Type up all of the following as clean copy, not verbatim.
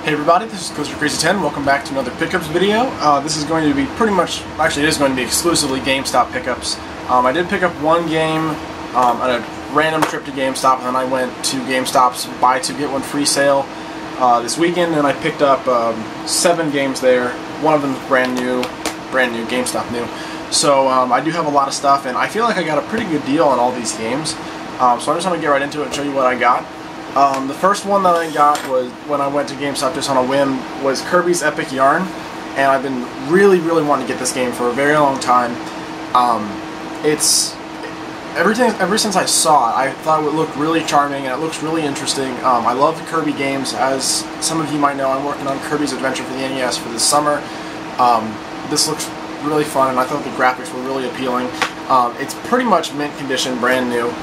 Hey everybody, this is Crazy10. Welcome back to another pickups video. This is going to be pretty much, actually it is going to be exclusively GameStop pickups. I did pick up one game on a random trip to GameStop, and then I went to GameStop's buy two get one free sale this weekend, and I picked up 7 games there. One of them is brand new, GameStop new. So I do have a lot of stuff, and I feel like I got a pretty good deal on all these games. So I just want to get right into it and show you what I got. The first one that I got was when I went to GameStop just on a whim was Kirby's Epic Yarn, and I've been really wanting to get this game for a very long time. Ever since I saw it, I thought it would look really charming and it looks really interesting. I love the Kirby games. As some of you might know, I'm working on Kirby's Adventure for the NES for this summer. This looks really fun, and I thought the graphics were really appealing. It's pretty much mint condition, brand new.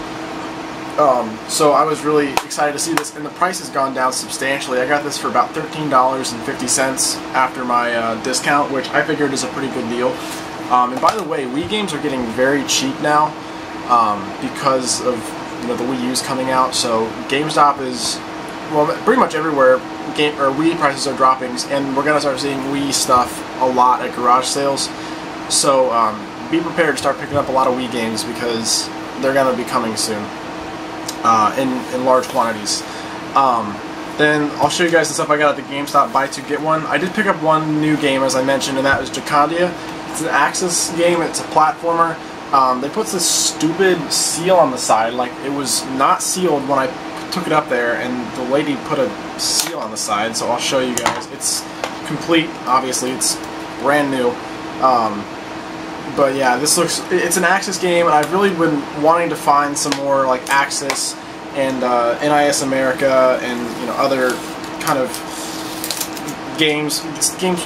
So I was really excited to see this, and the price has gone down substantially. I got this for about $13.50 after my discount, which I figured is a pretty good deal. And by the way, Wii games are getting very cheap now because of the Wii U's coming out. So GameStop is, well, pretty much everywhere Wii prices are dropping, and we're gonna start seeing Wii stuff a lot at garage sales. So be prepared to start picking up a lot of Wii games because they're gonna be coming soon. In large quantities. Then I'll show you guys the stuff I got at the GameStop buy two get one. I did pick up one new game, as I mentioned, and that was Jikandia. It's an Aksys game. It's a platformer. They put this stupid seal on the side, like it was not sealed when I took it up there, and the lady put a seal on the side. So I'll show you guys. It's complete. Obviously, it's brand new. But yeah, it's an Aksys game, and I've really been wanting to find some more like Aksys and NIS America and other kind of games from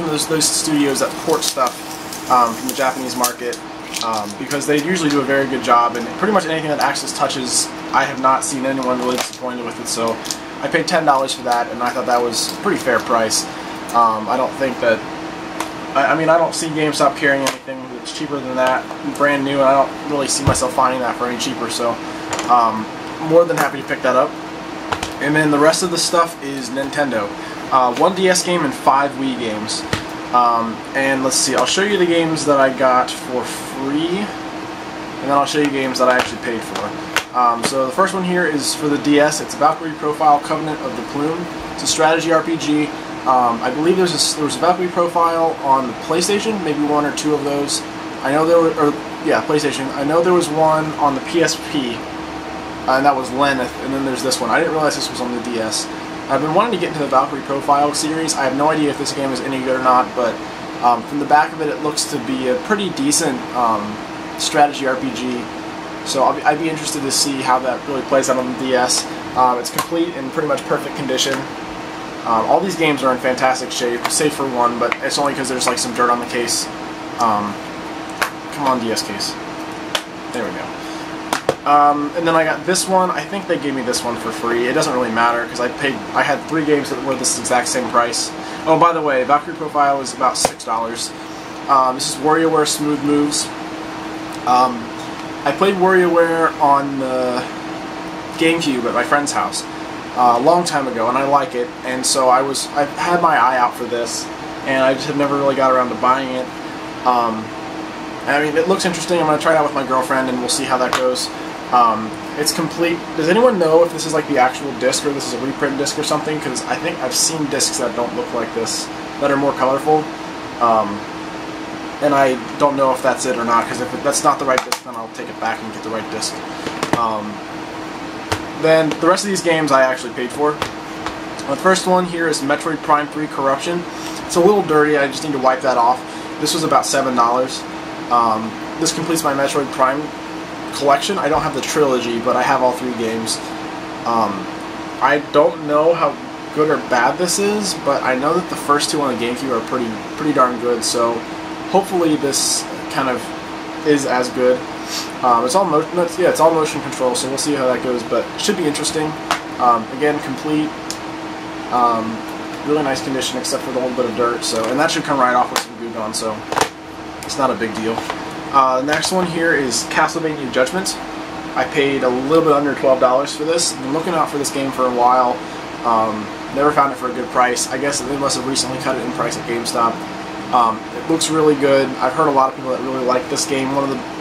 those studios that port stuff from the Japanese market, because they usually do a very good job, and pretty much anything that Aksys touches, I have not seen anyone really disappointed with it. So I paid $10 for that, and I thought that was a pretty fair price. I don't think that I mean, I don't see GameStop carrying anything that's cheaper than that, brand new, and I don't really see myself finding that for any cheaper, so more than happy to pick that up. And then the rest of the stuff is Nintendo. 1 DS game and 5 Wii games. And let's see, I'll show you the games that I got for free, and then I'll show you games that I actually paid for. So the first one here is for the DS. It's Valkyrie Profile Covenant of the Plume. It's a strategy RPG. I believe there was a Valkyrie Profile on the PlayStation, maybe 1 or 2 of those. I know there were, PlayStation. I know there was one on the PSP, and that was Lenneth, and then there's this one. I didn't realize this was on the DS. I've been wanting to get into the Valkyrie Profile series. I have no idea if this game is any good or not, but from the back of it, it looks to be a pretty decent strategy RPG. So I'd be interested to see how that really plays out on the DS. It's complete in pretty much perfect condition. All these games are in fantastic shape, save for one, but it's only because there's like some dirt on the case. Come on, DS case. There we go. And then I got this one. I think they gave me this one for free. It doesn't really matter because I had 3 games that were this exact same price. Oh, by the way, Valkyrie Profile is about $6. This is WarioWare Smooth Moves. I played WarioWare on the GameCube at my friend's house a long time ago, and I like it, and so I had my eye out for this, and I just have never really got around to buying it. I mean, it looks interesting. I'm going to try it out with my girlfriend, and we'll see how that goes. It's complete. Does anyone know if this is like the actual disc, or this is a reprint disc or something? Because I think I've seen discs that don't look like this, that are more colorful, and I don't know if that's it or not, because if that's not the right disc, then I'll take it back and get the right disc. Then the rest of these games I actually paid for. The first one here is Metroid Prime 3 Corruption. It's a little dirty, I just need to wipe that off. This was about $7. This completes my Metroid Prime collection. I don't have the trilogy, but I have all 3 games. I don't know how good or bad this is, but I know that the first 2 on the GameCube are pretty darn good, so hopefully this kind of is as good. It's all motion control, so we'll see how that goes, but it should be interesting. Again, complete, really nice condition except for the little bit of dirt, and that should come right off with some goo gone, so it's not a big deal. The next one here is Castlevania Judgment. I paid a little bit under $12 for this. I've been looking out for this game for a while. Never found it for a good price. I guess they must have recently cut it in price at GameStop. It looks really good. I've heard a lot of people that really like this game.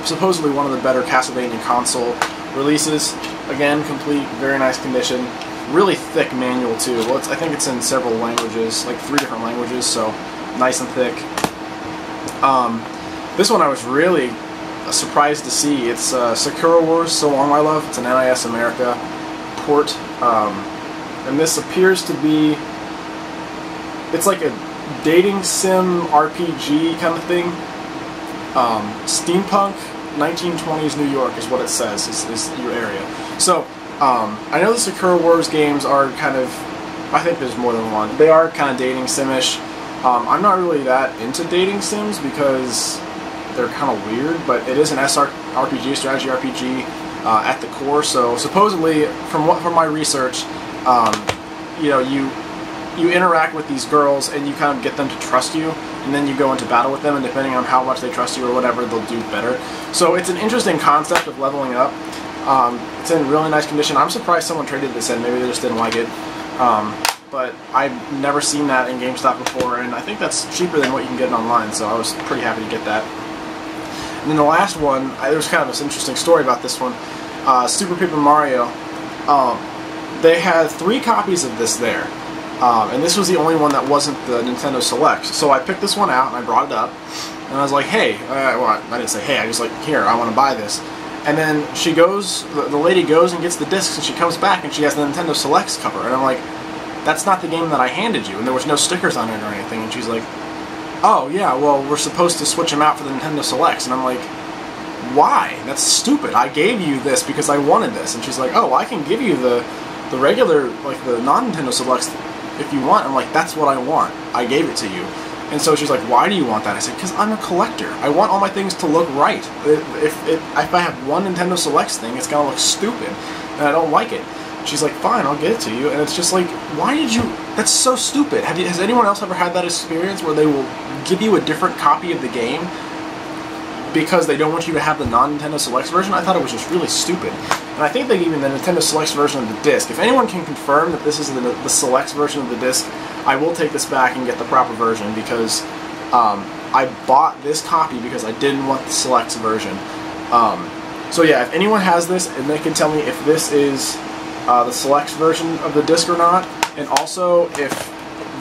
Supposedly one of the better Castlevania console releases. Again, complete, very nice condition. Really thick manual too. Well, I think it's in several languages, like 3 different languages, so nice and thick. This one I was really surprised to see. It's Sakura Wars, So Long My Love. It's an NIS America port. And this appears to be, it's like a dating sim RPG kind of thing. Steampunk 1920s New York is what it says, is your area. So, I know the Sakura Wars games are kind of, I think there's more than one. They are kind of dating sim-ish. I'm not really that into dating sims because they're kind of weird, but it is an SRPG, strategy RPG, at the core. So supposedly, from my research, you know, you interact with these girls and you kind of get them to trust you, and then you go into battle with them, and depending on how much they trust you or whatever, they'll do better. So it's an interesting concept of leveling up. It's in really nice condition. I'm surprised someone traded this in. Maybe they just didn't like it. But I've never seen that in GameStop before, and I think that's cheaper than what you can get online, so I was pretty happy to get that. And then the last one, there's kind of this interesting story about this one. Super Paper Mario. They had 3 copies of this there, and this was the only one that wasn't the Nintendo Select. So I picked this one out and I brought it up, and I was like, hey, well, I didn't say hey, I was like, here, I want to buy this. And then she goes, the lady goes and gets the discs, and she comes back and she has the Nintendo Selects cover, and I'm like, that's not the game that I handed you, and there was no stickers on it or anything. And she's like, oh yeah, well, we're supposed to switch them out for the Nintendo Selects. And I'm like, why? That's stupid. I gave you this because I wanted this. And she's like, oh, well, I can give you the regular, like the non-Nintendo Selects if you want. I'm like, that's what I want. I gave it to you. And so she's like, why do you want that? I said, because I'm a collector. I want all my things to look right. If I have one Nintendo Selects thing, it's going to look stupid, and I don't like it. She's like, fine, I'll get it to you. And it's just like, why did you... That's so stupid. Has anyone else ever had that experience where they will give you a different copy of the game because they don't want you to have the non-Nintendo Selects version? I thought it was just really stupid. And I think they even the Nintendo Selects version of the disc. If anyone can confirm that this is the Selects version of the disc, I will take this back and get the proper version, because I bought this copy because I didn't want the Selects version. So yeah, if anyone has this and they can tell me if this is the Selects version of the disc or not, and also if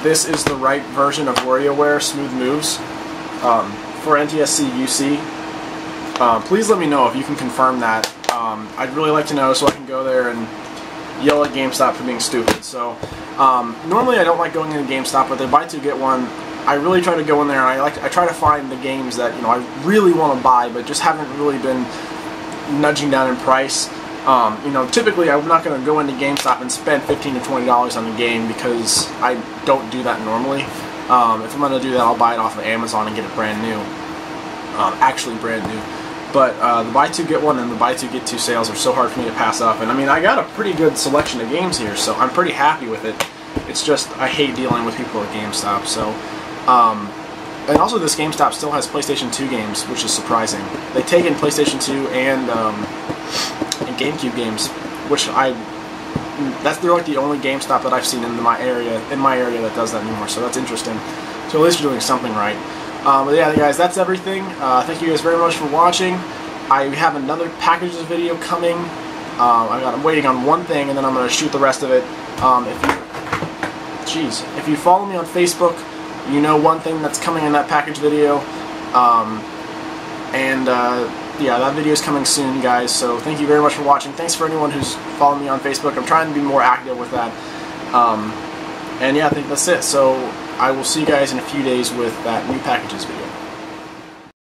this is the right version of WarioWare Smooth Moves for NTSC UC, please let me know if you can confirm that. I'd really like to know so I can go there and yell at GameStop for being stupid. So normally I don't like going into GameStop, but they buy 2 get 1. I really try to go in there and I try to find the games that, you know, I really want to buy but just haven't really been nudging down in price. You know, typically I'm not going to go into GameStop and spend $15 to $20 on the game because I don't do that normally. If I'm going to do that, I'll buy it off of Amazon and get it brand new. Actually brand new. But the buy 2 get 1 and the buy 2 get 2 sales are so hard for me to pass up. And I mean, I got a pretty good selection of games here, so I'm pretty happy with it. It's just, I hate dealing with people at GameStop. So, and also this GameStop still has PlayStation 2 games, which is surprising. They take in PlayStation 2 and GameCube games, which they're like the only GameStop that I've seen in my area that does that anymore. So that's interesting. So at least you're doing something right. But yeah, guys, that's everything. Thank you guys very much for watching. I have another packages video coming. I'm waiting on one thing, and then I'm going to shoot the rest of it. If you follow me on Facebook, you know one thing that's coming in that package video. Yeah, that video is coming soon, guys. So thank you very much for watching. Thanks for anyone who's following me on Facebook. I'm trying to be more active with that. And yeah, I think that's it. So I will see you guys in a few days with that new packages video.